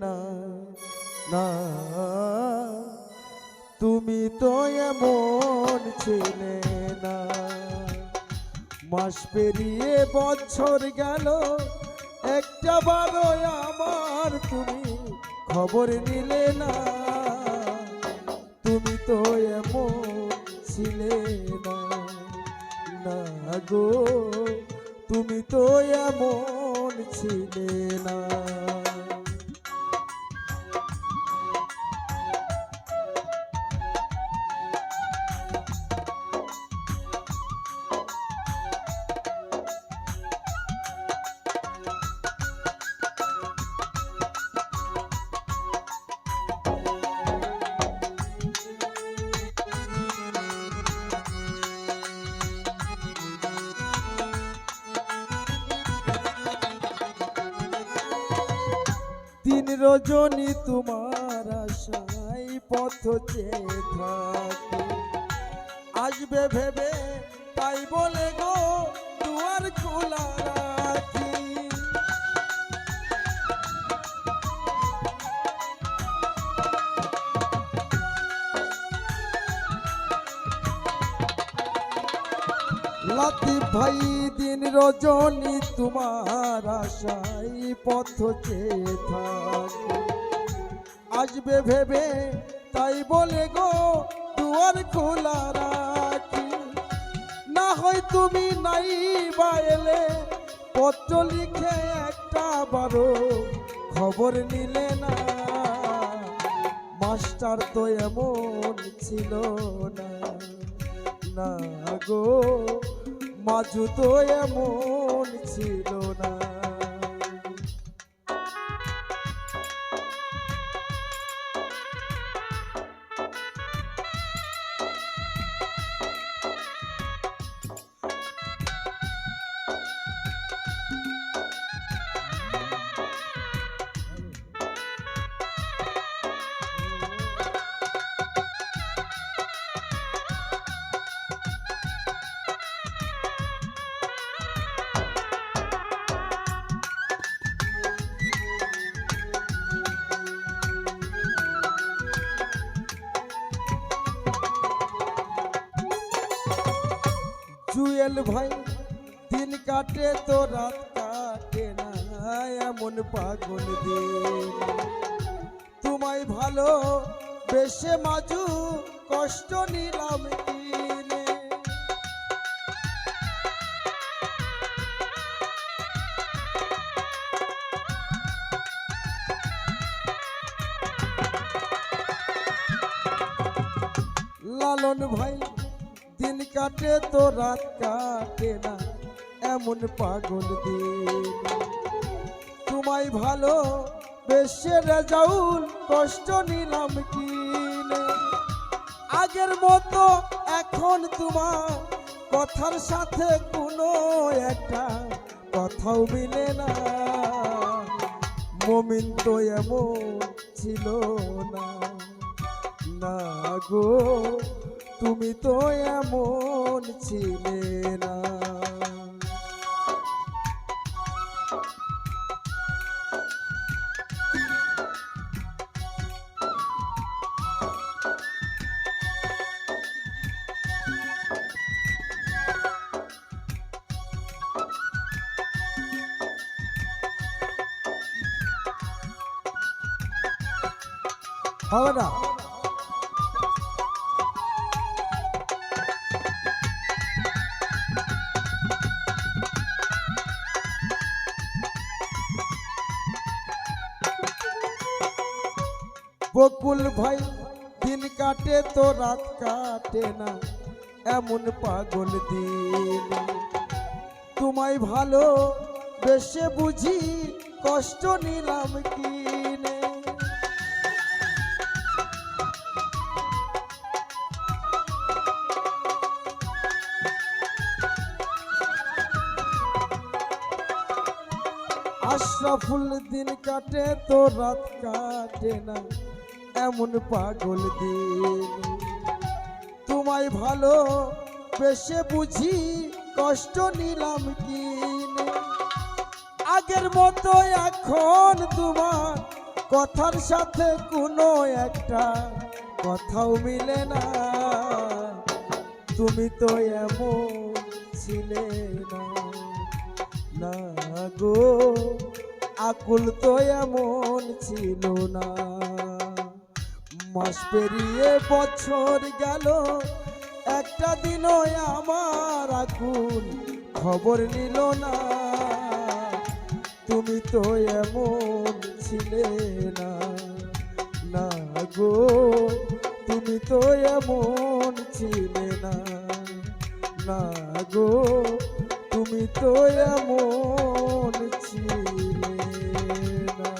না না তুমি তো এমন ছিলে না। মাস পেরিয়ে বছর গেল, একটা বারো আমার তুমি খবর নিলে না। তুমি তো এমন ছিলে না না গো, তুমি তো এমন ছিলে না। দিন রজনী তোমার আশায় পথ চেয়ে থাকি, আসবে ভেবে তাই বলে গো দুয়ার খোলা রাখি। লাতিফ ভাই দিন রজনী তোমার আশায় পথ চেয়ে থাকি, আসবে ভেবে তাই বলে গো দুয়ার খোলা রাখি। না হয় তুমি নাই বা এলে, পত্র লিখে একটা বারো খবর নিলে না। মাস্টার তো এমন ছিল না না গো, মাজু তো এমন ছিল না। জুয়েল ভাই দিন কাটে তো রাত কাটে না, এমন পাগল দিন। তোমায় ভালো বেশে মাজু কষ্ট নিলাম কিনে। লালন ভাই দিন কাটে তো রাত কাটে না, এমন পাগল দিন। তোমায় ভালো বেশে রেজাউল কষ্ট নিলাম কিনে। আগের মতো এখন তোমার কথার সাথে কোনো একটা কথাও মিলে না। মমিন তো এমন ছিল না না গো, তুমি তো এমন ছিলে না। হবে না? বকুল ভাই দিন কাটে তো রাত কাটে না, এমন পাগল দিন। তোমায় ভালো বেশে বুঝি কষ্ট নিলাম কিনে। আশরাফুল দিন কাটে তো রাত কাটে না, এমন পাগল দিন। তোমায় ভালো বেশে বুঝি কষ্ট নিলাম কিনে। আগের মতো এখন তোমার কথার সাথে কোনো একটা কথাও মিলে না, তুমি তো এমন ছিলে না, না গো আকুল তো এমন ছিল না। মাস পেরিয়ে বছর গেল, একটা দিনও আমার আকুল খবর নিল না, তুমি তো এমন ছিলে না, না গো তুমি তো এমন ছিলে না, না গো তুমি তো এমন ছিলে না।